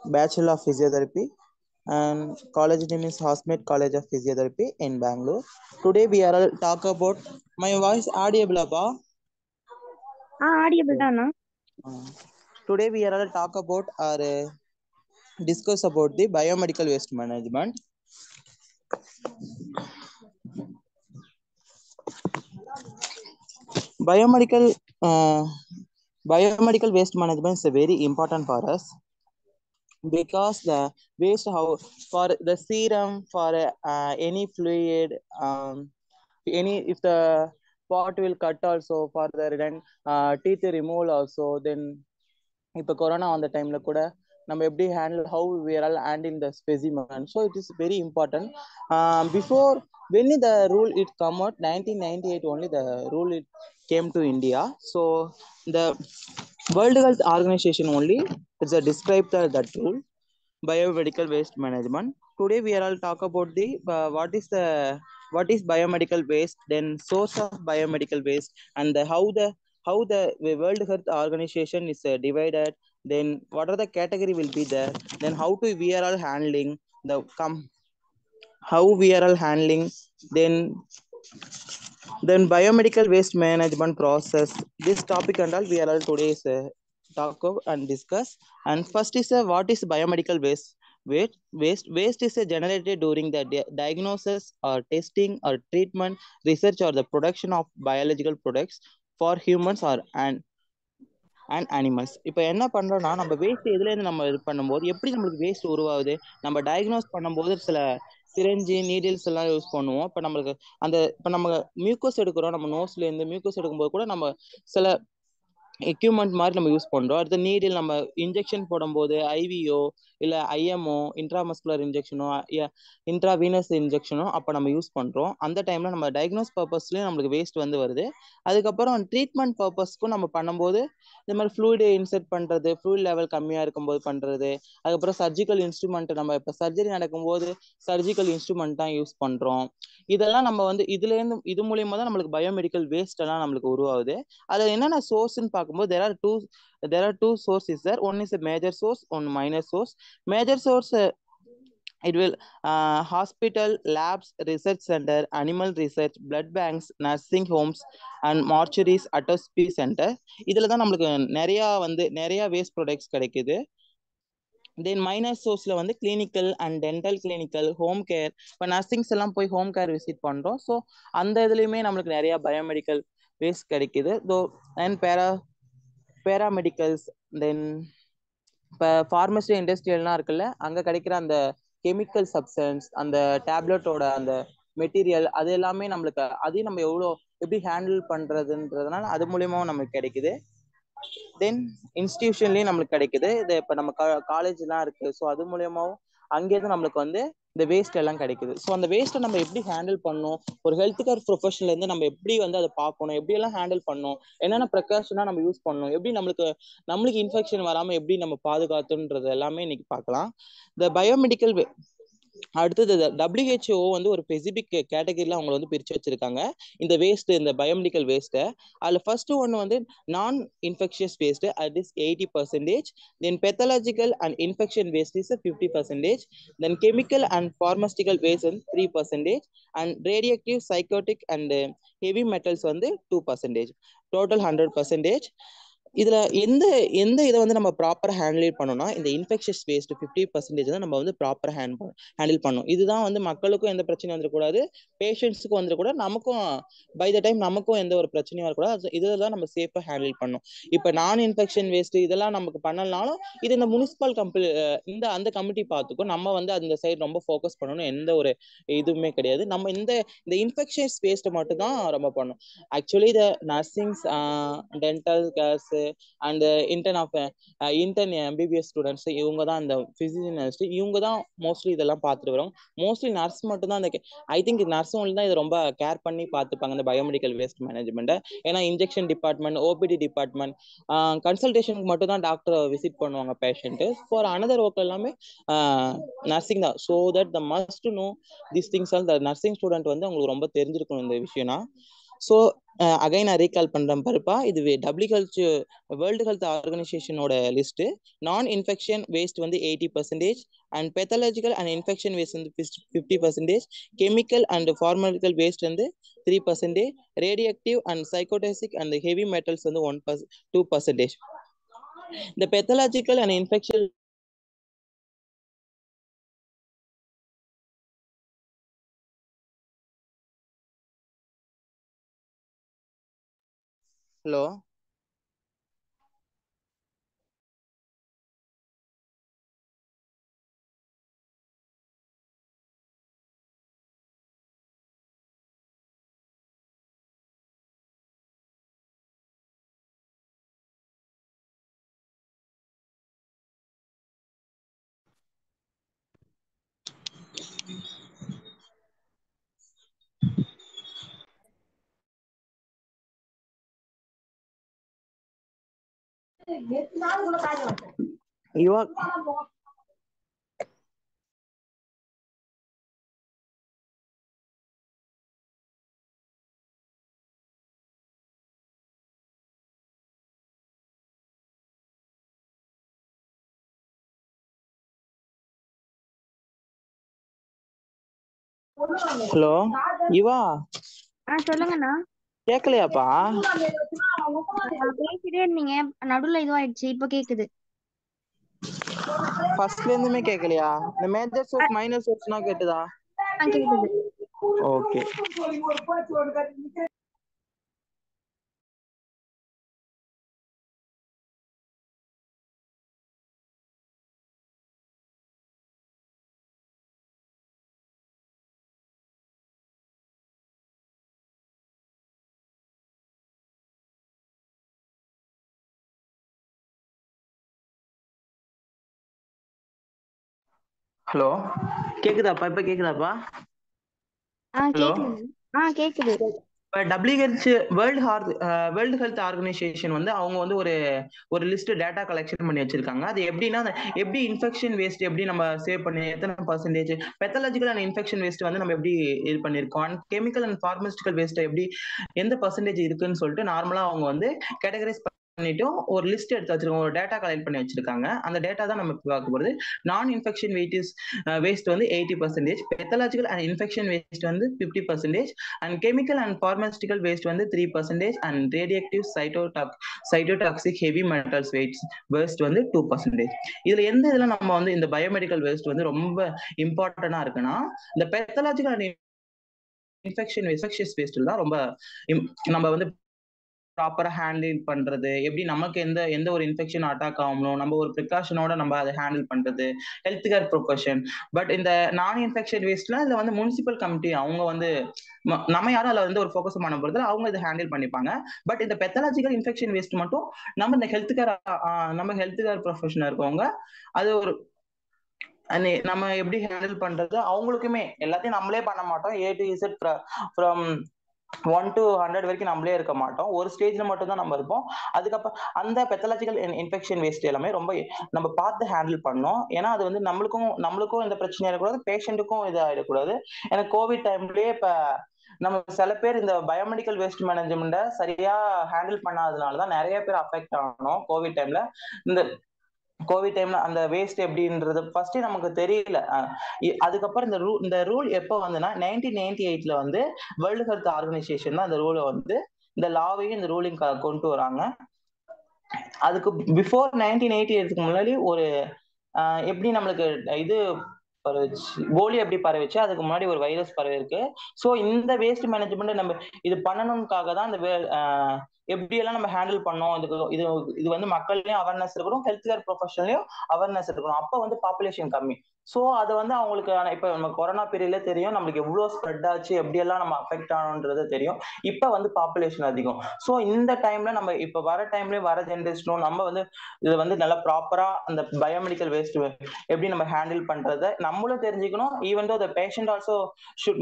Bachelor of Physiotherapy, and college name is Hosmet College of Physiotherapy in Bangalore. Today we are talk about my voice audible அப்பா? audible தானா? Today we are talk about or discuss about the biomedical waste management. Biomedical waste management is very important for us because the waste how for the serum for any fluid any if the pot will cut also further then teeth removal also then இப்போ corona அந்த டைம்ல கூட நம்ம எப்படி handle how we are all handling the specimen, so it is very important. Before when the rule it come out 1998 only the rule it came to India, so the World Health Organization only it's a describe that rule biomedical waste management. Today we are all talk about the what is biomedical waste, then source of biomedical waste, and how the World Health Organization is divided, then what are the category will be there, then how to we are all handling the how we are all handling, then biomedical waste management process. This topic and all we are all today is talk of and discuss. And first is what is biomedical waste? Waste is generated during the diagnosis or testing or treatment, research or the production of biological products for humans or and animals. இப்போ என்ன பண்றோம்னா நம்ம waste எதுல இருந்து நம்ம இது பண்ணும்போது எப்படி நம்மளுக்கு வேஸ்ட் உருவாகுது, நம்ம டயக்னோஸ் பண்ணும்போது சில சிரஞ்சி நீடில்ஸ் எல்லாம் யூஸ் பண்ணுவோம். இப்போ நம்மளுக்கு இப்போ நம்ம மியூக்கோஸ் எடுக்கிறோம், நம்ம நோஸ்ல இருந்து மியூக்கோஸ் எடுக்கும்போது கூட நம்ம சில எக்யூப்மெண்ட் மாதிரி நம்ம யூஸ் பண்றோம். அடுத்த நீடில் நம்ம இன்ஜெக்ஷன் போடும்போது ஐவியோ இல்லை ஐஎம்ஓ இன்ட்ராமஸ்குலர் இன்ஜெக்ஷனோ இன்ட்ராவீனஸ் இன்ஜெக்ஷனோ அப்போ நம்ம யூஸ் பண்றோம். அந்த டைம்ல நம்ம டயக்னோஸ் பர்பஸ்லயும் நம்மளுக்கு வேஸ்ட் வருது. அதுக்கப்புறம் ட்ரீட்மெண்ட் பர்பஸ்க்கும் நம்ம பண்ணும்போது இந்த மாதிரி ஃப்ளூயிட் இன்செர்ட் பண்றது, ஃப்ளூயிட் லெவல் கம்மியா இருக்கும்போது பண்றது, அதுக்கப்புறம் சர்ஜிக்கல் இன்ஸ்ட்ருமெண்ட் நம்ம இப்போ சர்ஜரி நடக்கும்போது சர்ஜிக்கல் இன்ஸ்ட்ருமெண்ட் தான் யூஸ் பண்றோம். இதெல்லாம் நம்ம இதுல இருந்து இது மூலியமா தான் நம்மளுக்கு பயோமெடிக்கல் வேஸ்ட் எல்லாம் நம்மளுக்கு உருவாகுது. அதுல என்னென்ன சோர்ஸ்ன்னு பார்க்கும்போது there are two sources there. One is a major source, one minor source. Major source it will hospital, labs, research center, animal research, blood banks, nursing homes and mortuaries, autopsy center. இதுல தான் நம்மளுக்கு நிறைய waste products கிடைக்குது. Then minor சோர்ஸ்ல clinical and dental clinical, home care. இப்போ nursings எல்லாம் போய் home care visit பண்றோம். ஸோ அந்த இதுலயுமே நம்மளுக்கு நிறைய பயோமெடிக்கல் வேஸ்ட் கிடைக்குது. அண்ட் பேராமெடிக்கல்ஸ், தென் இப்போ ஃபார்மசி இண்டஸ்ட்ரியல்லாம் இருக்குல்ல, அங்கே கிடைக்கிற அந்த கெமிக்கல் சப்ஸ்டன்ஸ், அந்த டேப்லெட்டோட அந்த மெட்டீரியல், அது எல்லாமே நம்மளுக்கு அதையும் நம்ம எப்படி ஹேண்டில் பண்றதுன்றதுனால அது மூலியமாவும் நமக்கு கிடைக்குது. தென் இன்ஸ்டிடியூஷன்லயும் நம்மளுக்கு கிடைக்குது. இது இப்போ நம்ம காலேஜ்லாம் இருக்கு, ஸோ அது மூலியமாவும் அங்கேருந்து நம்மளுக்கு இந்த வேஸ்ட் எல்லாம் கிடைக்குது. ஸோ அந்த வேஸ்ட்டை நம்ம எப்படி ஹேண்டில் பண்ணணும், ஒரு ஹெல்த் கேர் ப்ரொஃபஷனல் இருந்து நம்ம எப்படி அதை பார்க்கணும், எப்படி எல்லாம் ஹேண்டில் பண்ணணும், என்னென்ன ப்ரிகாஷனா நம்ம யூஸ் பண்ணணும், எப்படி நம்மளுக்கு இன்ஃபெக்ஷன் வராம எப்படி நம்ம பாதுகாத்துன்றது எல்லாமே இன்னைக்கு பார்க்கலாம். இந்த பயோமெடிக்கல் அடுத்தது WHO ஒரு ஸ்பெசிபிக் கேட்டகரியில அவங்க பிரிச்சு வச்சிருக்காங்க இந்த வேஸ்ட், இந்த பயோமெடிக்கல் வேஸ்ட்டை. அதுல ஃபர்ஸ்ட் ஒன்று நான் இன்ஃபெக்ஷியஸ் வேஸ்ட், அது is 80%. Then pathological and infection waste is 50%. Then chemical and pharmaceutical waste 3%. And radioactive, psychotic and heavy metals 2%. Total 100%. இதுல எந்த இதை நம்ம ப்ராப்பரா ஹேண்டில் பண்ணோம்னா இந்த இன்ஃபெக்ஷஸ் வேஸ்ட் 50% தான் நம்ம ப்ராப்பரா ஹேண்டில் பண்ணணும். இதுதான் மக்களுக்கும் எந்த பிரச்சனையும் வந்துடக்கூடாது, பேஷண்ட்ஸுக்கும் வந்துடக்கூடாது, நமக்கும் பை த டைம் நமக்கும் எந்த ஒரு பிரச்சனையும் வரக்கூடாது. இதுதான் நம்ம சேஃபா ஹேண்டில் பண்ணணும். இப்போ நான் இன்ஃபெக்ஷன் வேஸ்ட் இதெல்லாம் நமக்கு பண்ணலனாலும் இது இந்த முனிசிபல் அந்த கமிட்டி பார்த்துக்கும். நம்ம அந்த சைடு ரொம்ப ஃபோக்கஸ் பண்ணணும், எந்த ஒரு இதுவுமே கிடையாது. நம்ம இந்த இன்ஃபெக்ஷஸ் வேஸ்ட் மட்டும் தான் ரொம்ப பண்ணணும். ஆக்சுவலி இந்த nursings, dental CARES and intern MBBS students இவங்க தான் இந்த பிசிசியனிஸ்ட், இவங்க தான் மோஸ்ட்லி இதெல்லாம் பார்த்துட்டு வரோம். மோஸ்ட்லி நர்ஸ் மட்டும் தான் ஐ திங்க் நர்ஸும் தான் இதை ரொம்ப கேர் பண்ணி பார்த்துப்பாங்க இந்த பயோமெடிக்கல் வேஸ்ட் மேனேஜ்மெண்ட். ஏன்னா இன்ஜெக்ஷன் டிபார்ட்மெண்ட், ஓபிடி டிபார்ட்மெண்ட், கன்சல்டேஷனுக்கு மட்டும் தான் டாக்டர் விசிட் பண்ணுவாங்க பேஷண்ட். ஃபார் அனதர் ஒர்க் எல்லாமே நர்சிங் தான். So that the must know this things all the nursing student அவங்களுக்கு ரொம்ப தெரிஞ்சிருக்கணும் இந்த விஷயம்னா. ஸோ அகைன் நான் ரீகால் பண்றேன் பாருப்பா. இது வேர்ல்டு ஹெல்த் ஆர்கனைசேஷனோட லிஸ்ட். நான் இன்ஃபெக்ஷன் வேஸ்ட் வந்து 80%, and pathological and infection waste வந்து 50%, கெமிக்கல் அண்ட் ஃபார்மலிட்டிக்கல் வேஸ்ட் வந்து 3%, radioactive and சைக்கோடாக்சிக் and heavy metals வந்து 2%. இந்த பெத்தாலஜிக்கல் அண்ட் இன்ஃபெக்ஷன் ஹலோ இவா ஹலோ இவா சொல்லுங்கண்ணா. கேட்கலையாப்பா? பேசிட்டே இருந்தீங்க, நடுவுல இதுவாயிடுச்சு. இப்ப கேக்குது. ஃபர்ஸ்ட்ல இருந்துமே கேட்கலையா? இந்த மேஜர் சோர்ஸ் மைனர் சோர்ஸ்னா கேட்டுதா? கேக்குது. ஓகே. ஹலோ கேக்குதாப்பா? இப்ப கேக்குதாப்பா? ஹலோ கேக்குது. WHO வேர்ல்டு ஹெல்த் ஆர்கனைசேஷன் வந்து அவங்க வந்து ஒரு லிஸ்ட் டேட்டா கலெக்ஷன் பண்ணி வச்சிருக்காங்க. அது எப்படின்னா எப்படி இன்ஃபெக்ஷன் வேஸ்ட் எப்படி நம்ம சேவ் பண்ணி எத்தனை percentage, pathological and infection waste வந்து நம்ம எப்படி இது பண்ணிருக்கோம், கெமிக்கல் அண்ட் பார்மஸ்டிக்கல் வேஸ்ட் எப்படி எந்த பர்சன்டேஜ் இருக்குன்னு சொல்லிட்டு நார்மலா அவங்க வந்து கேட்டகரைஸ் பண்ணிட்டு ஒரு லிஸ்ட் எடுத்து வச்சிருக்காங்க, ஒரு டேட்டா கலெக்ட் பண்ணி வச்சிருக்காங்க. அந்த டேட்டா தான் நம்ம பார்க்க போறது. நான் இன்ஃபெக்ஷன் வேஸ்ட் வந்து 80%, பெத்தாலஜிக்கல் அண்ட் இன்ஃபெக்ஷன் வேஸ்ட் வந்து 50%, and chemical and pharmaceutical waste வந்து 3%, and radioactive cytotoxic heavy metals waste வந்து 2%. இதுல எந்த இதுல நம்ம வந்து இந்த பயோமெடிக்கல் வேஸ்ட் வந்து ரொம்ப இம்பார்ட்டன்டா இருக்குன்னா, இந்த பெத்தாலஜிக்கல் அண்ட் இன்ஃபெக்ஷன் வேஸ்ட் தான் ரொம்ப நம்ம வந்து ப்ராப்பரா ஹேண்டில் பண்றது, எப்படி நமக்கு எந்த ஒரு இன்ஃபெக்ஷன் அட்டாக் ஆகணும், நம்ம ஒரு ப்ரிகாஷனோட நம்ம அதை ஹேண்டில் பண்றது, ஹெல்த் கேர் ப்ரொஃபஷன். பட் இந்த நான் இன்ஃபெக்ஷன் வேஸ்ட்லாம் இதுல வந்து முனிசிபல் கமிட்டி அவங்க வந்து நம்ம யாரும் அதுல வந்து ஒரு ஃபோக்கஸ் பண்ண போறது அவங்க இதை ஹேண்டில் பண்ணிப்பாங்க. பட் இந்த பெத்தாலஜிக்கல் இன்ஃபெக்ஷன் வேஸ்ட் மட்டும் நம்ம இந்த ஹெல்த் கேர் ப்ரொஃபஷனா இருக்கவங்க அது ஒரு நம்ம எப்படி ஹேண்டில் பண்றது, அவங்களுக்குமே எல்லாத்தையும் நம்மளே பண்ண மாட்டோம். A to Z from 1 to 100 வரைக்கும் நம்மளே இருக்க மாட்டோம். ஒரு ஸ்டேஜ்ல மட்டும் தான் நம்ம இருப்போம். அதுக்கப்புறம் அந்த பெத்தாலஜிக்கல் இன்ஃபெக்ஷன் வேஸ்ட் எல்லாமே ரொம்ப நம்ம பார்த்து ஹேண்டில் பண்ணோம். ஏன்னா அது வந்து நம்மளுக்கும் இந்த பிரச்சனை இருக்கக்கூடாது, பேஷண்ட்டுக்கும் இது ஆயிடக்கூடாது. ஏன்னா கோவிட் டைம்லயே இப்ப நம்ம சில பேர் இந்த பயோமெடிக்கல் வேஸ்ட் மேனேஜ்மெண்ட்டை சரியா ஹேண்டில் பண்ணாததுனாலதான் நிறைய பேர் அஃபெக்ட் ஆனோம் கோவிட் டைம்ல. அந்த வேஸ்ட் எப்படின்றது ஃபர்ஸ்ட் நமக்கு தெரியல. அதுக்கப்புறம் இந்த ரூல் எப்போ வந்துன்னா 1998ல வந்து வேர்ல்டு ஹெல்த் ஆர்கனைசேஷன் தான் இந்த ரூலை வந்து இந்த லாவையும் இந்த ரூலிங் கொண்டு வராங்க. அதுக்கு பிஃபோர் 1988க்கு முன்னாடி எப்படி நம்மளுக்கு இது போலியோ எப்படி பரவிச்சு, அதுக்கு முன்னாடி ஒரு வைரஸ் பரவி இருக்கு. ஸோ இந்த வேஸ்ட் மேனேஜ்மெண்ட் நம்ம இது பண்ணணும்காக தான் இந்த எப்படியெல்லாம் நம்ம ஹேண்டில் பண்ணோம், இது வந்து மக்கள்லயும் அவேர்னஸ் இருக்கணும், ஹெல்த் கேர் ப்ரொஃபஷன்லயும் அவேர்னஸ் இருக்கணும். அப்போ வந்து பாப்புலேஷன் கம்மி. ஸோ அது வந்து அவங்களுக்கு இப்போ நம்ம கொரோனா பீரியட்ல தெரியும் நம்மளுக்கு எவ்வளோ ஸ்ப்ரெட் ஆச்சு, எப்படியெல்லாம் நம்ம அஃபெக்ட் ஆனோன்றது தெரியும். இப்போ வந்து பாப்புலேஷன் அதிகம். ஸோ இந்த டைம்ல நம்ம இப்போ வர டைம்ல வர ஜென்ரேஷனும் நம்ம வந்து இது வந்து நல்லா ப்ராப்பரா அந்த பயோமெடிக்கல் வேஸ்ட் எப்படி நம்ம ஹேண்டில் பண்றதை நம்மளும் தெரிஞ்சுக்கணும். Even though the patient also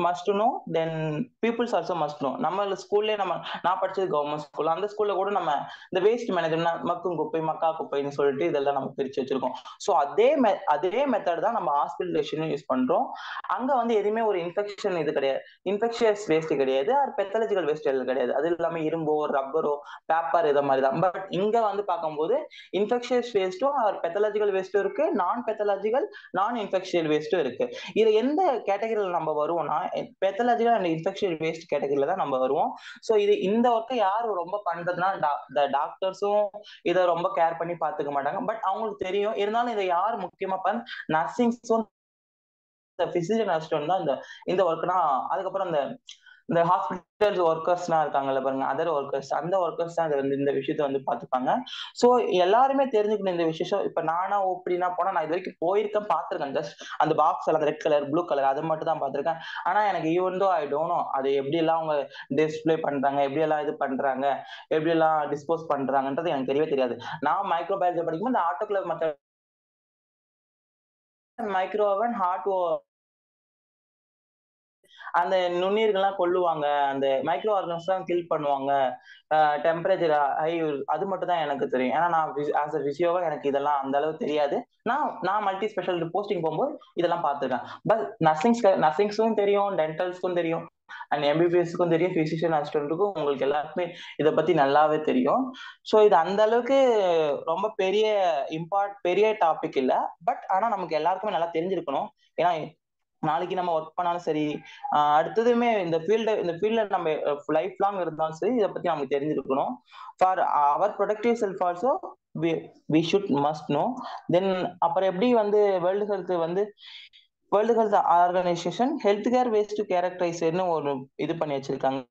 must know, then peoples also must know. நம்ம ஸ்கூல்லே நான் படிச்சது கவர்மெண்ட் ஸ்கூல், அந்த ஸ்கூல்ல கூட நம்ம இந்த வேஸ்ட் மேனேஜ்மெண்ட் மக்கும் குப்பை மக்கா குப்பைன்னு சொல்லிட்டு இதெல்லாம் நம்ம பிரிச்சு வச்சிருக்கோம். ஸோ அதே மெத்தட் தான் நம்ம ஹாஸ்பிட்டலேஷனும் யூஸ் பண்றோம். அங்க வந்து எதுவுமே ஒரு இன்ஃபெக்ஷன் இது கிடையாது, இன்ஃபெக்ஷியஸ் வேஸ்ட் கிடையாது, அது பெத்தாலஜிக்கல் வேஸ்ட் கிடையாது. அது இல்லாம இரும்போ ரப்பரோ பேப்பர் இதை மாதிரி தான். பட் இங்க வந்து பார்க்கும்போது இன்ஃபெக்ஷியஸ் வேஸ்ட்டும் பெத்தாலஜிக்கல் வேஸ்ட்டும் இருக்கு, நான் பெத்தாலஜிக்கல் நான் இன்ஃபெக்ஷியல் வேஸ்ட்டும் இருக்கு. இது எந்த கேட்டகரியில நம்ம வருவோம்னா பெத்தாலஜிக்கல் அண்ட் இன்ஃபெக்ஷியல் வேஸ்ட் கேட்டகரியில தான் நம்ம வருவோம். ஸோ இந்த ஒர்க்கை யார் ரொம்ப பண்றதுன்னா டாக்டர்ஸும் இதை ரொம்ப கேர் பண்ணி பார்த்துக்க மாட்டாங்க. பட் அவங்களுக்கு தெரியும், இருந்தாலும் இதை யார் முக்கியமா நர்சிங்ஸும் பிசிசியன் அசிஸ்டன்ட் தான் இந்த ஒர்க்னா. அதுக்கப்புறம் இந்த ஹாஸ்பிட்டல் ஒர்க்கர்ஸ்லாம் இருக்காங்கல்ல பாருங்க, அதர் ஒர்க்கர்ஸ், அந்த ஒர்க்கர்ஸ் தான் இந்த விஷயத்த வந்து பார்த்துப்பாங்க. ஸோ எல்லாருமே தெரிஞ்சுக்கணும் இந்த விஷயம். இப்ப நானா ஓப்படினா போனா, நான் இது வரைக்கும் போயிருக்கேன், பார்த்திருக்கேன். ஜஸ்ட் அந்த பாக்ஸ் எல்லாம் ரெட் கலர் ப்ளூ கலர் அது மட்டும் தான் பார்த்திருக்கேன். ஆனா எனக்கு even though I don't know அது எப்படி எல்லாம் அவங்க டிஸ்பிளே பண்றாங்க, எப்படி எல்லாம் இது பண்றாங்க, எப்படி எல்லாம் டிஸ்போஸ் பண்றாங்கன்றது எனக்கு தெரியவே தெரியாது. நான் மைக்ரோபயாலஜி படிக்கும்போது இந்த ஆட்டோகிளேவ் மெத்தட், மைக்ரோவன் ஹார்ட் அந்த நுண்ணுயிர்கள்லாம் கொல்லுவாங்க, அந்த மைக்ரோ ஆர்கன்ஸ் தான் கில் பண்ணுவாங்க, டெம்பரேச்சர் ஹை, அது மட்டும் தான் எனக்கு தெரியும். ஏன்னா நான் ஆஸ் அ பிசியோவா எனக்கு இதெல்லாம் அந்த அளவு தெரியாது. நான் மல்டி ஸ்பெஷாலிட்டி போஸ்டிங் போகும்போது இதெல்லாம் பார்த்துருக்கேன். பட் நர்சிங்ஸும் தெரியும், டென்டல்ஸ்க்கும் தெரியும், அண்ட் எம்பிபிஎஸ்க்கும் தெரியும், பிசிஷியன் அசிஸ்டன்ட்டுக்கும் உங்களுக்கு எல்லாருக்குமே இதை பத்தி நல்லாவே தெரியும். ஸோ இது அந்த அளவுக்கு ரொம்ப பெரிய டாபிக் இல்லை. பட் ஆனா நமக்கு எல்லாருக்குமே நல்லா தெரிஞ்சிருக்கணும். ஏன்னா நாளைக்கு நம்ம ஒர்க் பண்ணாலும் சரி, அடுத்ததுமே இந்த ஃபீல்ட்ல நம்ம லைஃப் லாங் இருந்தாலும் சரி, இதை பத்தி நமக்கு தெரிஞ்சிருக்கணும். For our productive self also we should must know. Then அப்புறம் எப்படி வந்து world health organization health care waste கேரக்டரைசர்னு ஒரு இது பண்ணி வச்சிருக்காங்க,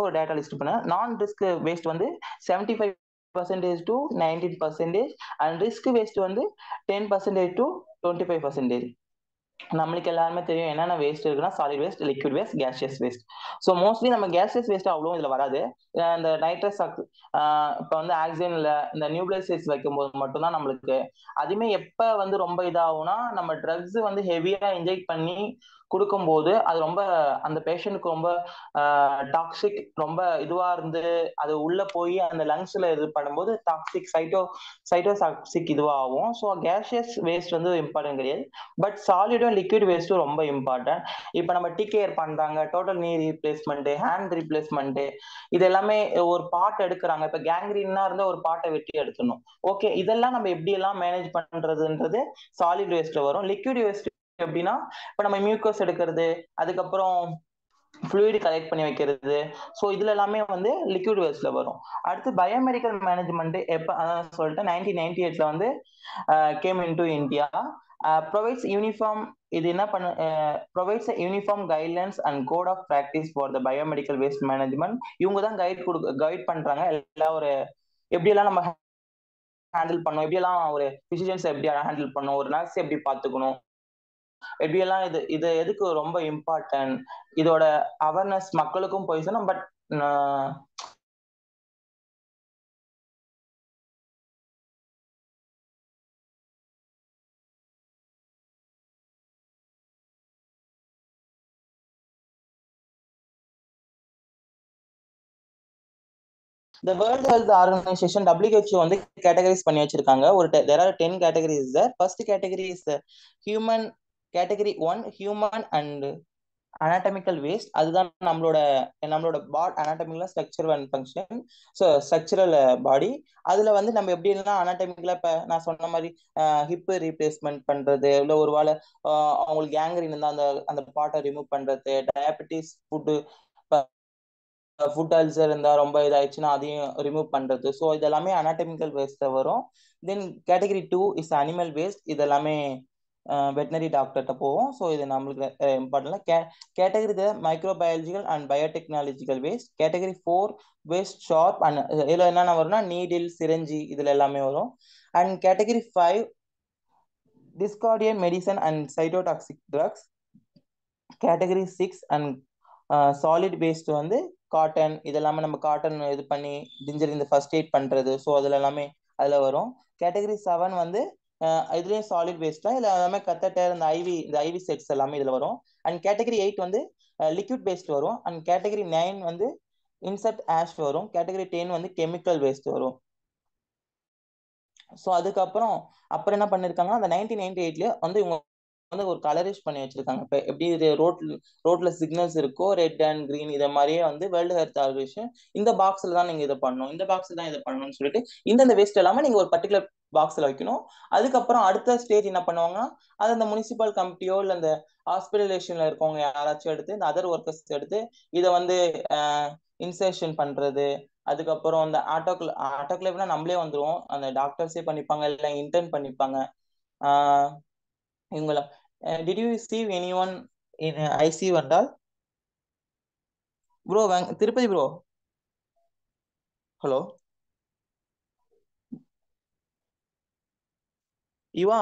ஒரு டேட்டா லிஸ்ட் பண்ண. நான் ரிஸ்க் வேஸ்ட் வந்து 75% to 19% அண்ட் ரிஸ்க் வேஸ்ட் வந்து 10% to 25%. நம்மளுக்கு எல்லாருமே தெரியும் என்னென்ன வேஸ்ட் இருக்குன்னா, solid waste, liquid waste, gaseous waste. So mostly நம்ம கேஷியஸ் வேஸ்ட் அவ்வளோ இதுல வராது. இந்த நைட்ரஸ் இப்போ வந்து ஆக்சிஜன்ல இந்த நியூக்ளியஸ் வைக்கும் போது மட்டும்தான் நம்மளுக்கு. அதுவுமே எப்ப வந்து ரொம்ப இதாகும்னா, நம்ம ட்ரக்ஸ் வந்து ஹெவியா இன்ஜெக்ட் பண்ணி கொடுக்கும்போது அது ரொம்ப அந்த பேஷண்ட்டுக்கு ரொம்ப டாக்ஸிக், ரொம்ப இதுவா இருந்து அது உள்ள போய் அந்த லங்ஸ்ல இது பண்ணும்போது டாக்ஸிக் சைட்டோடாக்சிக் இதுவாகும். ஸோ கேஷியஸ் வேஸ்ட் வந்து இம்பார்ட்டன்ட் கிடையாது. பட் சாலிடும் லிக்விட் வேஸ்ட்டும் ரொம்ப இம்பார்ட்டன்ட். இப்போ நம்ம டிகேர் பண்றாங்க, total knee replacement, hand replacement, இது எல்லாமே ஒரு பார்ட் எடுக்கிறாங்க. இப்போ கேங்க்ரீனா இருந்தா ஒரு பார்ட்டை வெட்டி எடுக்கணும். ஓகே, இதெல்லாம் நம்ம எப்படி எல்லாம் மேனேஜ் பண்றதுன்றது சாலிட் வேஸ்ட்ல வரும். லிக்விட் வேஸ்ட் எப்படின்னா, இப்போ நம்ம மியூக்கஸ் எடுக்கிறது, அதுக்கப்புறம் ஃப்ளூயிட் கலெக்ட் பண்ணி வைக்கிறது. ஸோ இதுல எல்லாமே வந்து லிக்விட் வேஸ்ட்ல வரும். அடுத்து பயோமெடிக்கல் மேனேஜ்மெண்ட் எப்போ சொல்லிட்டு 1998 வந்து came into India. Provides uniform, இது என்ன பண்ண provides uniform guidelines and code of practice for the biomedical waste management. இவங்க தான் கைட் பண்றாங்க எல்லாம், ஒரு எப்படியெல்லாம் நம்ம ஹேண்டில் பண்ணணும், எப்படியெல்லாம் ஒரு பிசிஷன்ஸ் எப்படி ஹேண்டில் பண்ணணும், ஒரு நர்ஸ் எப்படி பார்த்துக்கணும், எப்படியெல்லாம் இது எதுக்கு ரொம்ப இம்பார்ட்டன்ட், இதோட அவேர்னஸ் மக்களுக்கும் போய் சொன்னோம். But The World Health Organization WHO வந்து கேட்டகரைஸ் பண்ணி வச்சிருக்காங்க. there are 10 categories there. First category is human, category 1 human and anatomical waste. அதுதான் நம்மளோட anatomical structure and function. So structural body. அதுல வந்து நம்ம எப்படி எல்லாம் அனாட்டமிக்கலா, இப்ப நான் சொன்ன மாதிரி ஹிப் ரீப்ளேஸ்மெண்ட் பண்றது, இல்லை ஒரு வேளை அவங்களுக்கு கேங்க்ரீன் இருந்தா அந்த பார்ட்டை ரிமூவ் பண்றது, டயபெட்டிஸ் ஃபுட் அல்சர் இருந்தா ரொம்ப இதாயிடுச்சுன்னா அதையும் ரிமூவ் பண்றது. ஸோ இதெல்லாமே அனாட்டமிக்கல் வேஸ்ட்ல வரும். Then category 2 is animal waste. இதெல்லாமே வெட்டினரி டாக்டர்கிட்ட போவோம். ஸோ இது நம்மளுக்கு important. Category microbiological and biotechnological waste. Category 4 waste sharp and இதுல என்னென்ன வரும்னா நீடில், சிரஞ்சி, இதுல எல்லாமே வரும். And category 5 discarded medicine and cytotoxic drugs. Category 6 and solid waste வந்து காட்டன், இதெல்லாமே நம்ம காட்டன் இது பண்ணி டிஞ்சர் இந்த ஃபர்ஸ்ட் எய்ட் பண்றது. ஸோ அதுல எல்லாமே அதுல வரும். கேட்டகரி 7 வந்து இதுலயும் சாலிட் வேஸ்ட் தான், இதுல எல்லாமே கத்தட்டர், இந்த ஐவி செட்ஸ் எல்லாமே இதுல வரும். அண்ட் கேட்டகரி 8 வந்து லிக்விட் வேஸ்ட் வரும். அண்ட் கேட்டகரி 9 வந்து இன்செக்ட் ஆஷ் வரும். கேட்டகரி 10 வந்து கெமிக்கல் வேஸ்ட் வரும். ஸோ அதுக்கப்புறம் அப்புறம் என்ன பண்ணிருக்காங்க, அந்த 1998 வந்து இவங்க வந்து ஒரு கலரிஷ் பண்ணி வச்சிருக்காங்க. இப்போ எப்படி இது ரோட்ல சிக்னல்ஸ் இருக்கோ ரெட் அண்ட் கிரீன், இதை மாதிரியே வந்து வேர்ல்டு ஹெல்த் ஆர்கனைசேஷன் இந்த பாக்ஸ்ல தான் நீங்க இதை பண்ணணும், இந்த பாக்ஸ்ல தான் இதை பண்ணணும்னு சொல்லிட்டு இந்தந்த வேஸ்ட் எல்லாமே நீங்க ஒரு பர்டிகுலர் பாக்ஸ்ல வைக்கணும். அதுக்கப்புறம் அடுத்த ஸ்டேஜ் என்ன பண்ணுவாங்கன்னா, அது அந்த முனிசிபல் கமிட்டியோ இல்ல இந்த ஹாஸ்பிட்டலேஷன்ல இருக்கவங்க யாராச்சும் எடுத்து இந்த அதர் ஒர்க்கர்ஸ் எடுத்து இதை வந்து இன்சர்ஷன் பண்றது. அதுக்கப்புறம் அந்த ஆட்டோக்ளேவ்னா நம்மளே வந்துருவோம், அந்த டாக்டர்ஸே பண்ணிப்பாங்க இல்ல இன்டர்ன் பண்ணிப்பாங்க. இவங்கள did you receive any one in IC வந்தால் ப்ரோ? திருப்பதி ப்ரோ, ஹலோ இவா,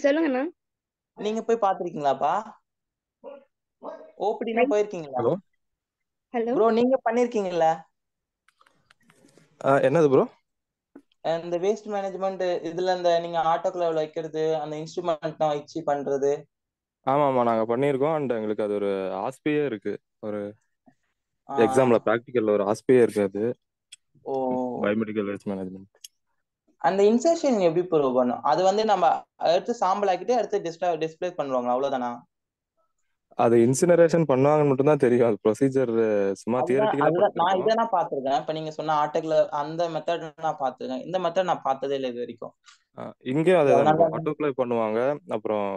சொல்லுங்கண்ணா. நீங்க போய் பாத்திருக்கீங்களாப்பா? ஓபிடிலாம் போயிருக்கீங்களா ஹலோ ஹலோ. ப்ரோ? நீங்க பண்ணிருக்கீங்கல்ல என்னது ப்ரோ? இந்த வேஸ்ட் மேனேஜ்மெண்ட் இதுல இந்த நீங்க ஆட்டோக்ளேவ்ல வைக்கிறது, அந்த இன்ஸ்ட்ருமெண்ட் வச்சு பண்றது? ஆமா ஆமா, நாங்க பண்ணியிருக்கோம். அண்ட் எங்களுக்கு அது ஒரு ஆஸ்பியே இருக்கு. ஒரு ஆஹ் எக்ஸாம்ல ப்ராக்டிக்கல்ல ஒரு ஆஸ்பியே இருக்கு. அது ஓ, பயோமெடிக்கல் வேஸ்ட் மேனேஜ்மெண்ட். அந்த இன்சர்ஷன் எப்படி ப்ரூவ் பண்ணும்? அது வந்து நம்ம எடுத்து சாம்பல் ஆக்கிட்டு அடுத்து டிஸ்பிளே பண்ணுவாங்க, அவ்வளவுதானா? அது இன்சினரேஷன் பண்ணுவாங்கன்னு மட்டும் தான் தெரியும். அது ப்ரொசீஜர் சும்மா அதுதான் தியரட்டிக்கலா அதுதான் நான் படிச்சிருக்கோம். இதை பாத்திருக்கேன். இப்ப நீங்க சொன்ன ஆட்டோக்ல அந்த மெத்தட் நான் பாத்திருக்கேன், இந்த மெத்தட் நான் பார்த்ததே இல்லை இது வரைக்கும். இங்கேயும் அதே தான் ப்ரோ. அதனால ஆட்டோக்ளேவ் பண்ணுவாங்க. அப்புறம்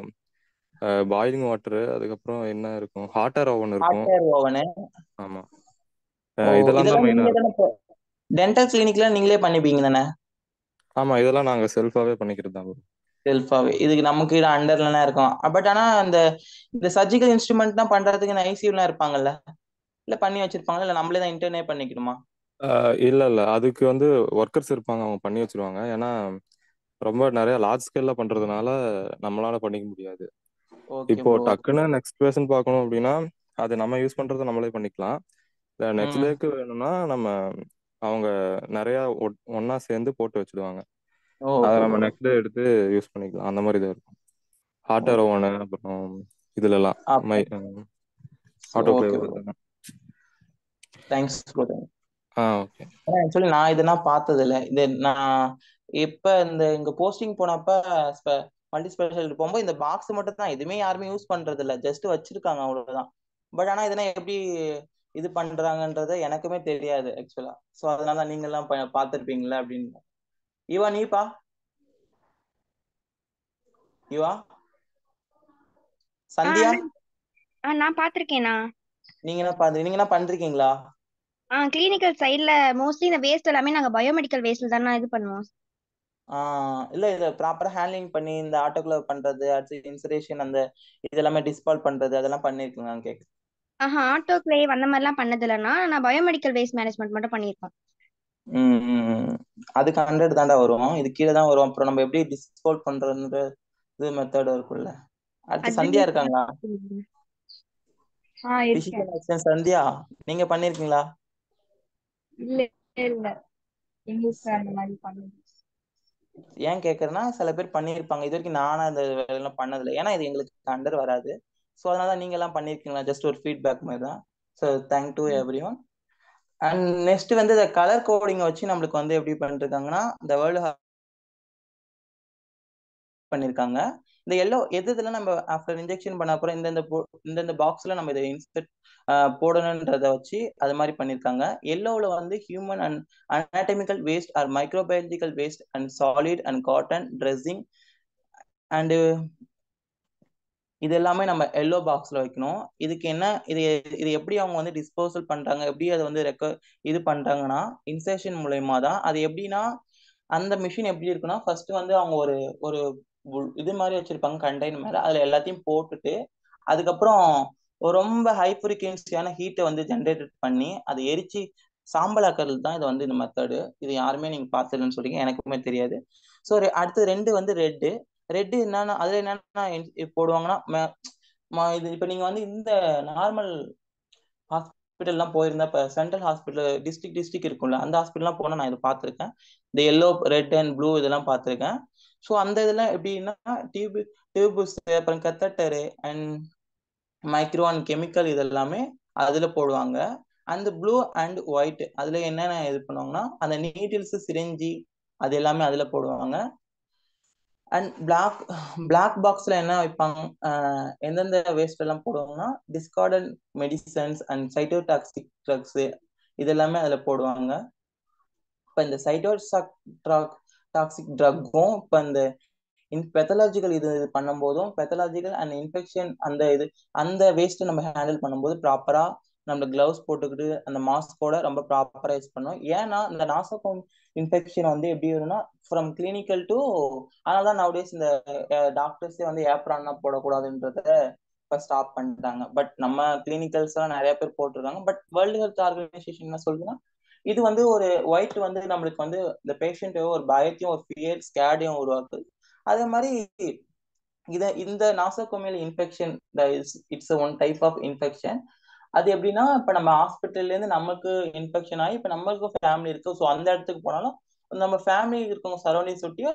பாயிலிங் வாட்டர், அதுக்கப்புறம் என்ன இருக்கும், ஹாட் ஏர் ஓவன் இருக்கும். Hot air oven. ஆமா, ஓ, இதெல்லாம் தான் இதெல்லாம் மெயினா நீங்க தானே இருக்கும். டென்டல் கிளினிக்ல நீங்களே பண்ணிப்பீங்க தானே? ஆமா, இதெல்லாம் நாங்க செல்ஃபாவே பண்ணிக்கிறது தான் ப்ரோ. செல்ஃபாவே இதுக்கு நமக்கு அண்டர்லாம் இருக்கும். பட் ஆனா அந்த இந்த சர்ஜிக்கல் இன்ஸ்ட்ருமெண்ட்லாம் பண்றதுக்கு ஐசியூலாம் இருப்பாங்கல்ல, இல்ல பண்ணி வச்சிருப்பாங்கல்ல, இல்ல நம்மளே தான் இன்டர்னே பண்ணிக்கணுமா? இல்ல இல்ல, அதுக்கு வந்து ஒர்க்கர்ஸ் இருப்பாங்க, அவங்க பண்ணி வச்சிருவாங்க. ஏன்னா ரொம்ப நிறைய லார்ஜ் ஸ்கேல்ல பண்றதுனால நம்மளால பண்ணிக்க முடியாது. ஓகே இப்போ ப்ரோ. டக்குன்னு நெக்ஸ்ட் பேஷண்ட் பார்க்கணும் அப்படின்னா அது நம்ம யூஸ் பண்றதை நம்மளே பண்ணிக்கலாம். இல்லை நெக்ஸ்ட் ம். டேக்கு வேணும்னா நம்ம அவங்க நிறைய ஒண்ணா சேர்ந்து போட்டு வச்சிடுவாங்க. அதை ஓகே நம்ம ப்ரோ. நெக்ஸ்ட் டே எடுத்து யூஸ் பண்ணிக்கலாம். அந்த மாதிரி தான் இருக்கும். Hot air okay. ஓவனு, அப்புறம் இதுலலாம் மை ஓகே ஆட்டோக்ளேவ் ப்ரோ, இதெல்லாம். Thanks bro. ஓகே. ஆக்சுவலி நான் இதெல்லாம் பார்த்தது இல்லை. இது நான் இப்ப இங்க போஸ்டிங் போனப்ப மல்டி ஸ்பெஷாலிட்டி போகும்போது இந்த பாக்ஸ் மட்டும் தான், எதுவுமே யாருமே யூஸ் பண்றது இல்ல, ஜஸ்ட் வச்சிருக்காங்க அவ்வளவுதான். பட் ஆனா இதெல்லாம் எப்படி இது பண்றாங்கன்றது எனக்குமே தெரியாது ஆக்சுவலா. சோ அதனால நீங்க எல்லாம் பார்த்திருப்பீங்களா அப்படின்னு. இவா நீப்பா, இவா சந்தியா, அண்ணா. நான் பாத்திருக்கேண்ணா. நீங்க என்ன பண்றீங்களா? கிளினிக்கல் சைட்ல மோஸ்ட்லி இந்த வேஸ்ட் எல்லாமே நாங்க பயோமெடிக்கல் வேஸ்ட்ல தானே இது பண்ணுவோம். இல்ல இத ப்ராப்பரா ஹேண்ட்லிங் பண்ணி இந்த ஆட்டோக்ளேவ் பண்றது, அடுத்து இன்சரேஷன் அந்த இதெல்லாமே டிஸ்பால் பண்றது, அதெல்லாம் பண்ணிருக்கீங்களான்னு கேக்கு. ஆட்டோ கிளேவ் அந்த மாதிரிலாம் பண்ணது இல்லைண்ணா. நான் பயோமெடிக்கல் வேஸ்ட் மேனேஜ்மெண்ட் மட்டும் பண்ணியிருக்கோம். அதுக்கு 100 தாண்டா வரும், இது கீழே தான் வரும். அப்புறம் நம்ம எப்படி டிஸ்போல் பண்றதுன்ற இது மெத்தட் இருக்குல்ல. அடுத்து அது சந்தியா இருக்காங்களா? இருக்கேன். பிசிக்கல் அசிஸ்டன்ட் சந்தியா, நீங்க பண்ணிருக்கீங்களா? இல்ல இல்ல, எங்களுக்கு அந்த மாதிரி பண்ணுது. ஏன் கேக்குறேன்னா சில பேர் பண்ணியிருப்பாங்க, இது வரைக்கும் நானா இந்த வேலையெல்லாம் பண்ணதில்லை, ஏன்னா இது எங்களுக்கு அண்டர் வராது. ஸோ அதனால நீங்க எல்லாம் பண்ணிருக்கீங்களா, ஜஸ்ட் ஒரு ஃபீட்பேக் மாதிரி தான். So thank to every one. And next வந்து இந்த கலர் கோடிங் வச்சு நம்மளுக்கு வந்து எப்படி பண்ணிருக்காங்கன்னா, இந்த வேர்ல்டு பண்ணிருக்காங்க. இந்த எல்லோ எதுல நம்ம ஆஃப்டர் இன்ஜெக்ஷன் பண்ண அப்புறம் இந்தந்த பாக்ஸ்ல நம்ம இதை இன்செர்ட் போடணுன்றத வச்சு அது மாதிரி பண்ணிருக்காங்க. எல்லோவில் வந்து human and anatomical waste or microbiological waste and solid and cotton dressing and இது எல்லாமே நம்ம எல்லோ பாக்ஸ்ல வைக்கணும். இதுக்கு என்ன, இது இது எப்படி அவங்க வந்து டிஸ்போசல் பண்றாங்க, எப்படி அதை வந்து இது பண்றாங்கன்னா இன்சர்ஷன் மூலயமா தான். அது எப்படின்னா அந்த மிஷின் எப்படி இருக்குன்னா, ஃபர்ஸ்ட் வந்து அவங்க ஒரு ஒரு இது மாதிரி வச்சிருப்பாங்க கண்டெய்னர் மேல, அதுல எல்லாத்தையும் போட்டுட்டு அதுக்கப்புறம் ஒரு ரொம்ப ஹை ஃப்ரீக்வன்சியான ஹீட்டை வந்து ஜென்ரேட் பண்ணி அதை எரிச்சு சாம்பலாக்குறது தான் இது வந்து இந்த மெத்தடு. இது யாருமே நீங்க பார்த்துலன்னு சொல்றீங்க, எனக்குமே தெரியாது. ஸோ அடுத்து ரெண்டு வந்து ரெட்டு என்னன்னா அதுல என்னன்னா போடுவாங்கன்னா இது இப்ப நீங்க வந்து இந்த நார்மல் ஹாஸ்பிட்டல்லாம் போயிருந்தா, இப்ப சென்ட்ரல் ஹாஸ்பிட்டல் டிஸ்ட்ரிக்ட் இருக்கும்ல, அந்த ஹாஸ்பிட்டல்லாம் போனா நான் இதை பார்த்திருக்கேன். இந்த எல்லோ ரெட் அண்ட் ப்ளூ இதெல்லாம் பார்த்திருக்கேன். ஸோ அந்த இதெல்லாம் எப்படின்னா டியூப்ஸ், அப்புறம் கத்தட்டரு அண்ட் மைக்ரோ அண்ட் கெமிக்கல் இதெல்லாமே அதுல போடுவாங்க. அந்த ப்ளூ அண்ட் ஒயிட் அதுல என்னென்ன இது பண்ணுவாங்கன்னா அந்த நீடில்ஸ் சிரிஞ்சி அது எல்லாமே அதுல போடுவாங்க. அண்ட் பிளாக் பாக்ஸ்ல என்ன வைப்பாங்க, எந்தெந்த வேஸ்ட் எல்லாம் போடுவாங்கன்னா discarded medicines and cytotoxic drugs இது எல்லாமே அதுல போடுவாங்க. இப்ப இந்த டாக்ஸிக் ட்ரக்கும் இப்ப இந்த பெத்தலாஜிக்கல் இது பண்ணும்போதும் பெத்தலாஜிக்கல் அண்ட் இன்ஃபெக்ஷன் அந்த வேஸ்ட்டை நம்ம ஹேண்டில் பண்ணும்போது ப்ராப்பரா நம்ம கிளவுஸ் போட்டுக்கிட்டு அந்த மாஸ்கோட ரொம்ப ப்ராப்பரா யூஸ் பண்ணோம். ஏன்னா இந்த நாசோகோம் இன்ஃபெக்ஷன் வந்து எப்படி வரும்னா ஃப்ரம் கிளினிக்கல் டு, அதனாலதான் நவடேஸ் இந்த டாக்டர்ஸே வந்து ஏப்ரான் போடக்கூடாதுன்றத இப்ப ஸ்டாப் பண்ணிட்டாங்க. பட் நம்ம கிளினிக்கல்ஸ் எல்லாம் நிறைய பேர் போட்டிருக்காங்க. பட் வேர்ல்டு ஹெல்த் ஆர்கனைசேஷன் என்ன சொல்லுதுன்னா இது வந்து ஒரு ஒயிட் வந்து நம்மளுக்கு வந்து இந்த பேஷண்ட் ஒரு பயத்தையும் ஒரு ஃபியர் ஸ்கேடையும் உருவாக்குது. அதே மாதிரி இந்த nosocomial infection it's one type of infection. அது எப்படின்னா இப்ப நம்ம ஹாஸ்பிட்டல்ல இருந்து நமக்கு இன்ஃபெக்ஷன் ஆகி இப்ப நம்மளுக்கு ஃபேமிலி இருக்கு, ஸோ அந்த இடத்துக்கு போனாலும் நம்ம ஃபேமிலி இருக்கவங்க சரௌண்டிங் சுட்டியோ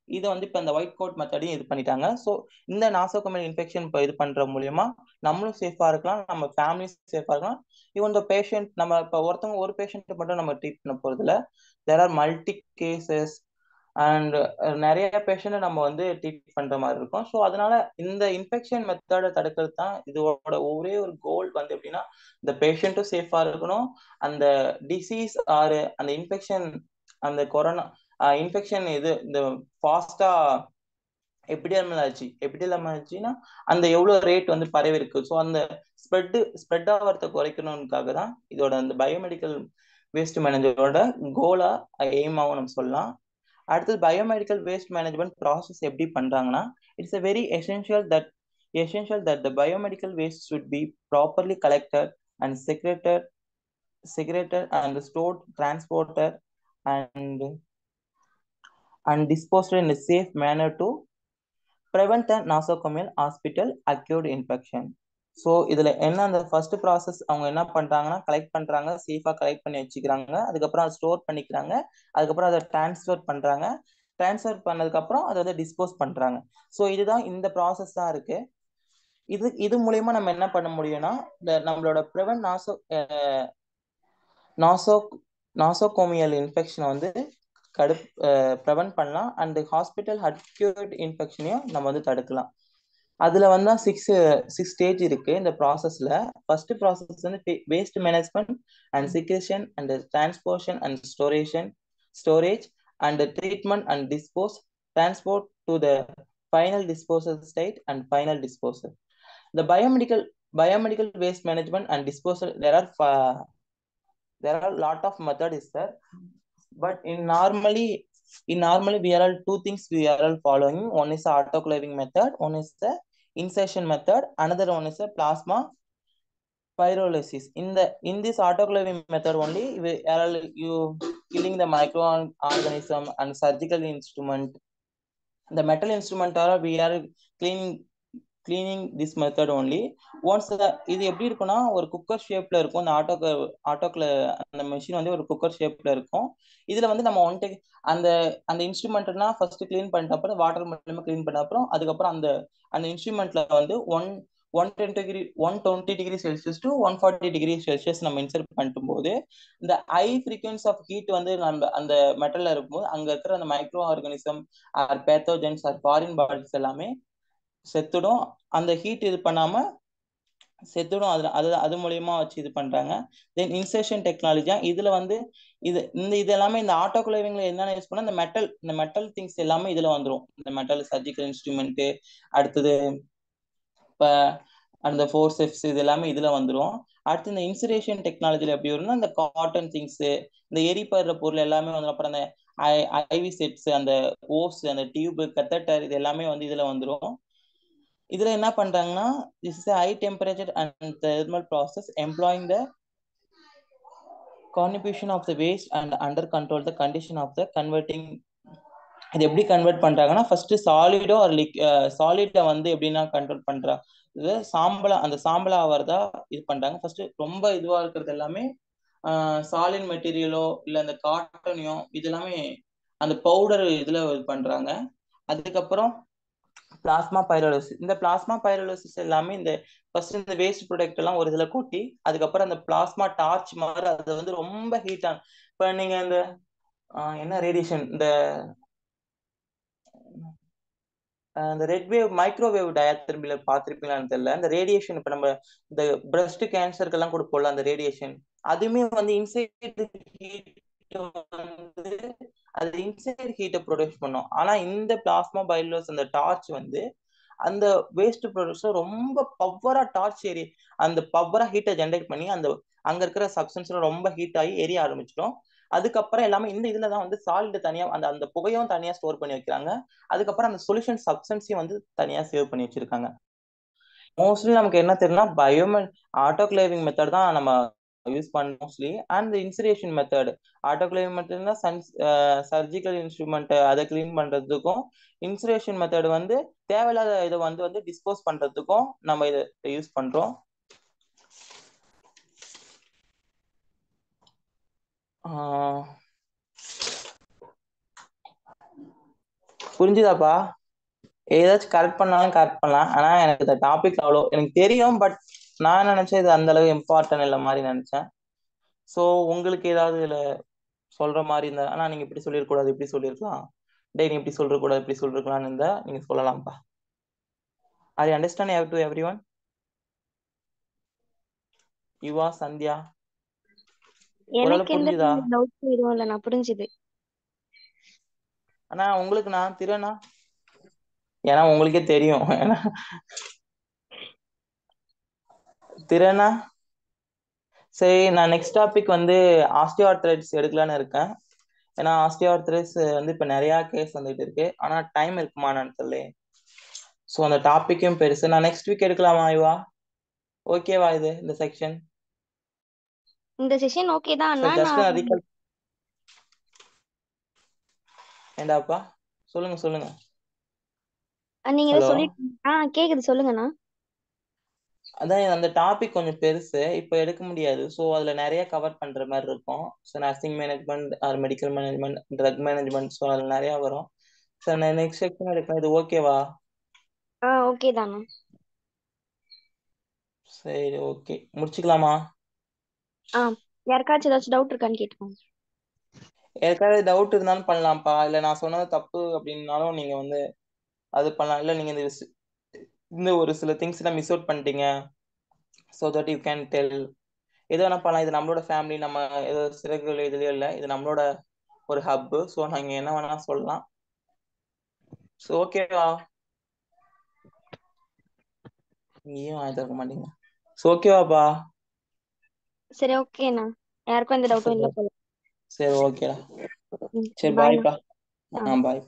இதை வந்து இப்ப இந்த ஒயிட் கோட் மெத்தடையும் இது பண்ணிட்டாங்க. ஸோ இந்த நாசோகோமியல் இன்ஃபெக்ஷன் இப்போ இது பண்ற மூலியமா நம்மளும் சேஃபா இருக்கலாம், நம்ம ஃபேமிலியும் சேஃபா இருக்கலாம். இவன் இந்த பேஷண்ட் நம்ம இப்போ ஒருத்தவங்க ஒரு பேஷண்ட் மட்டும் நம்ம ட்ரீட் பண்ண போறது இல்லை, there are multi cases and நிறைய பேஷண்ட் நம்ம வந்து ட்ரீட் பண்ற மாதிரி இருக்கும். ஸோ அதனால இந்த இன்ஃபெக்ஷன் மெத்தடை தடுக்கிறது தான் இதோட ஒரே ஒரு கோல் வந்து எப்படின்னா இந்த பேஷண்ட்டும் சேஃபா இருக்கணும், அந்த டிசீஸ் ஆறு அந்த இன்ஃபெக்ஷன் அந்த கொரோனா இன்ஃபெக்ஷன் இது இந்த ஃபாஸ்டா எபிடெமியாலஜினா அந்த எவ்வளவு ரேட் வந்து பரவி இருக்கு, ஸோ அந்த ஸ்ப்ரெட் ஆகிறத குறைக்கணும்னுக்காக தான் இதோட அந்த பயோமெடிக்கல் வேஸ்ட் மேனேஜரோட கோலா எய்மாவும் நம்ம சொல்லலாம். அடுத்தது பயோமெடிக்கல் வேஸ்ட் மேனேஜ்மெண்ட் ப்ராசஸ் எப்படி பண்றாங்கன்னா it's a very essential that the biomedical waste should be properly collected and segregated and stored, transported and disposed in a safe manner to prevent a nosocomial hospital acute infection. So இதுல என்ன அந்த first process அவங்க என்ன பண்றாங்கன்னா collect பண்றாங்க, சேஃபா collect பண்ணி வச்சுக்கிறாங்க, அதுக்கப்புறம் அதை ஸ்டோர் பண்ணிக்கிறாங்க, அதுக்கப்புறம் அதை டிரான்ஸ்ஃபர் பண்றாங்க, டிரான்ஸ்ஃபர் பண்ணதுக்கு அப்புறம் அதை வந்து டிஸ்போஸ் பண்றாங்க. ஸோ இதுதான் இந்த ப்ராசஸ் தான் இருக்கு. இது மூலியமா நம்ம என்ன பண்ண முடியும்னா நம்மளோட நாசோகோமியல் இன்ஃபெக்ஷனை வந்து ப்ரிவென்ட் பண்ணலாம் அண்ட் ஹாஸ்பிட்டல் அக்யூட் இன்ஃபெக்ஷனையும் நம்ம வந்து தடுக்கலாம். அதுல வந்து சிக்ஸ் ஸ்டேஜ் இருக்கு இந்த ப்ராசஸ்ல. ஃபர்ஸ்ட் ப்ராசஸ் வந்து waste management and segregation and transportation and storage and treatment and dispose, transport to the final disposal state and final disposal. The biomedical waste management and disposal, there are lot of method is there, but normally we are all two things we are all following. One is the autoclaving method, one is the insertion method, another one is the plasma pyrolysis. In this autoclaving method only we are all you killing the microorganism and surgical instrument, the metal instrument, or we are cleaning this method only. Once இது எப்படி இருக்கும்னா ஒரு cooker ஷேப்ல இருக்கும், அந்த ஆட்டோக்ல அந்த machine வந்து ஒரு குக்கர் ஷேப்ல இருக்கும். இதுல வந்து நம்ம அந்த இன்ஸ்ட்ருமெண்ட்னா ஃபர்ஸ்ட் கிளீன் பண்ணிட்ட அப்புறம் வாட்டர் மூலமா கிளீன் பண்ண அப்புறம் அதுக்கப்புறம் அந்த இன்ஸ்ட்ருமெண்ட்ல வந்து 120 degree Celsius to 140 degree Celsius நம்ம இன்சர்ட் பண்ணிட்டு போது இந்த ஹை ஃப்ரீக்வன்சி ஆஃப் ஹீட் வந்து நம்ம அந்த மெட்டல்ல இருக்கும்போது அங்க இருக்கிற அந்த micro organism or pathogens or foreign bodies எல்லாமே செத்துடும். அந்த ஹீட் இது பண்ணாம செத்துடும். அது மூலியமா வச்சு இது பண்றாங்க. தென் இன்சர்ஷன் டெக்னாலஜி, இதுல வந்து இது எல்லாமே இந்த ஆட்டோக்ளேவிங்ல என்னென்ன யூஸ் பண்ணா இந்த மெட்டல் திங்ஸ் எல்லாமே இதுல வந்துடும். இந்த மெட்டல் சர்ஜிக்கல் இன்ஸ்ட்ருமெண்ட், அடுத்தது இப்ப அந்த ஃபோர்செப்ஸ் இது எல்லாமே இதுல வந்துடும். அடுத்து இந்த இன்சுரேஷன் டெக்னாலஜில எப்படி வரும்னா இந்த காட்டன் திங்ஸ், இந்த எரிப்படுற பொருள் எல்லாமே வந்து அப்புறம் அந்த ஐவி செட்ஸ், அந்த ஓஸ், அந்த டியூப், கத்தட்டர் இது எல்லாமே வந்து இதுல வந்துடும். இதுல என்ன பண்றாங்கன்னா this is a high temperature and thermal process employing the contribution of the waste and under control the condition of the converting. இது எப்படி கன்வெர்ட் பண்றாங்கன்னா ஃபர்ஸ்ட் சாலிடோ ஒரு சாலிட வந்து எப்படின்னா கண்ட்ரோல் பண்றா இது அந்த சாம்பலா வரதா இது பண்றாங்க. ஃபர்ஸ்ட் ரொம்ப இதுவா இருக்கிறது எல்லாமே சாலிட் மெட்டீரியலோ இல்ல அந்த காட்டனையோ இது எல்லாமே அந்த பவுடர் இதுல இது பண்றாங்க. அதுக்கப்புறம் பிளாஸ்மா பைரோலிசிஸ். இந்த பிளாஸ்மா பைரோலிசிஸ் எல்லாமே இந்த ஃபர்ஸ்ட் இந்த வேஸ்ட் ப்ராடக்ட் எல்லாம் ஒரு இதுல கொட்டி அதுக்கப்புறம் அந்த பிளாஸ்மா டார்ச் மாதிரி அது வந்து ரொம்ப ஹீட் ஆகும். இப்ப நீங்க இந்த என்ன ரேடியேஷன் இந்த ரெட் வேவ் மைக்ரோவேவ் டயத்தெர்மில பார்த்திருப்பீங்களான்னு தெரியல. இந்த ரேடியேஷன் இப்ப நம்ம இந்த பிரஸ்ட் கேன்சருக்கெல்லாம் கொடுப்போம்ல அந்த ரேடியேஷன், அதுவுமே வந்து இன்சைட் ஹீட் வந்து அது இன்சைட் ஹீட்டை ப்ரொடியூஸ் பண்ணும். ஆனா இந்த பிளாஸ்மா பைலோஸ் அந்த டார்ச் வந்து அந்த வேஸ்ட் ப்ரொடியூஸர் ரொம்ப பவரா டார்ச் ஏறி அந்த பவரா ஹீட்டை ஜென்ரேட் பண்ணி அந்த அங்க இருக்கிற சப்ஸ்டன்ஸ் ரொம்ப ஹீட் ஆகி எரிய ஆரம்பிச்சிடும். அதுக்கப்புறம் எல்லாமே இந்த இதுலதான் வந்து சால்ட் தனியா அந்த அந்த புகையும் தனியா ஸ்டோர் பண்ணி வைக்கிறாங்க. அதுக்கப்புறம் அந்த சொல்யூஷன் சப்ஸ்டன்ஸையும் வந்து தனியா சேவ் பண்ணி வச்சிருக்காங்க. மோஸ்ட்லி நமக்கு என்ன தெரியும்னா ஆட்டோகிளேவிங் மெத்தட் தான் நம்ம யூஸ் பண்ண mostly. And insulation method, autoclaving மெத்தட்னா சர்ஜிக்கல் இன்ஸ்ட்ருமெண்ட் அதை கிளீன் பண்றதுக்கும், இன்சுலேஷன் மெத்தட் வந்து தேவையில்லாத இதை வந்து வந்து டிஸ்போஸ் பண்றதுக்கும் நம்ம இதை யூஸ் பண்றோம். புரிஞ்சுதாப்பா? ஏதாச்சும் கரெக்ட் பண்ணாலும் கரெக்ட் பண்ணலாம். ஆனா எனக்கு இந்த டாபிக் அவ்வளோ எனக்கு தெரியும், பட் நான் நினைச்சேன் இது அந்த அளவு இம்பார்ட்டன் இல்லை மாதிரி நினைச்சேன். ஸோ உங்களுக்கு ஏதாவது இதுல சொல்ற மாதிரி இருந்தா, ஆனா நீங்க இப்படி சொல்லிருக்கூடாது இப்படி சொல்லிருக்கலாம், டே நீ இப்படி சொல்ற கூடாது இப்படி சொல்லிருக்கலாம்னு இருந்தா நீங்க சொல்லலாம்ப்பா. I understand to everyone. Yuva, Sandhya, ஓரளவு எனக்கு எந்த புரிஞ்சுதா? டவுட் எதுவும் இல்லை, நான் புரிஞ்சுது. ஆனா உங்களுக்கு நான் திறனா, ஏன்னா உங்களுக்கே தெரியும் ஏன்னா திறனா. சரி, நான் நெக்ஸ்ட் டாபிக் வந்து ஆஸ்டியோஆர்த்ரைட்டிஸ் எடுக்கலான்னு இருக்கேன். ஏன்னா ஆஸ்டியோஆர்த்ரைட்டிஸ் வந்து இப்ப நிறைய கேஸ் வந்துட்டு இருக்கு. ஆனா டைம் இருக்குமான்னு தெரியல. ஸோ அந்த டாபிக்கும் பெருசு. நான் நெக்ஸ்ட் வீக் எடுக்கலாமா யுவா? ஓகேவா இது இந்த செக்ஷன்? இந்த செஷன் ஓகே தான் அண்ணா. ஜஸ்ட் நான் நான் ரீகால். ஏண்டாப்பா? சொல்லுங்க சொல்லுங்க. நீங்க இதை ஹலோ. சொல்லிட்டு கேக்குது, சொல்லுங்கண்ணா. அதான் அந்த டாபிக் கொஞ்சம் பெருசு, இப்போ எடுக்க முடியாது. ஸோ அதுல நிறைய கவர் பண்ற மாதிரி இருக்கும். So nursing management or medical management, drug management, so அதுல நிறைய வரும். ஸோ நான் நெக்ஸ்ட் செக்ஷன் எடுக்கிறேன். இது ஓகேவா? ஓகே தாண்ணா. சரி, ஓகே, முடிச்சுக்கலாமா? யாருக்காச்சும் ஏதாச்சும் டவுட் இருக்கான்னு கேட்டுக்கோங்க. ஏற்கனவே டவுட் இருந்தாலும் பண்ணலாம்ப்பா. இல்ல நான் சொன்னது தப்பு அப்படின்னாலும் நீங்க வந்து அது பண்ணலாம். இல்ல நீங்க இந்த ஒரு சில திங்ஸ் எல்லாம் மிஸ் அவுட் பண்ணிட்டீங்க, so that you can tell. எது வேணா பண்ணலாம். இது நம்மளோட ஃபேமிலி, நம்ம ஏதோ சிறகுகள் இதுலயும் இல்லை, இது நம்மளோட ஒரு ஹப். ஸோ நாங்க என்ன வேணா சொல்லலாம். ஸோ ஓகேவா? நீயும் ஆயிட்டு இருக்க மாட்டீங்க. ஸோ ஓகேவாப்பா? சரி ஓகேண்ணா, யாருக்கும் எந்த டவுட்டும் இல்லை போல. சரி ஓகேடா. சரி பாய்ண்ணா. பாய்ப்பா. பாய்.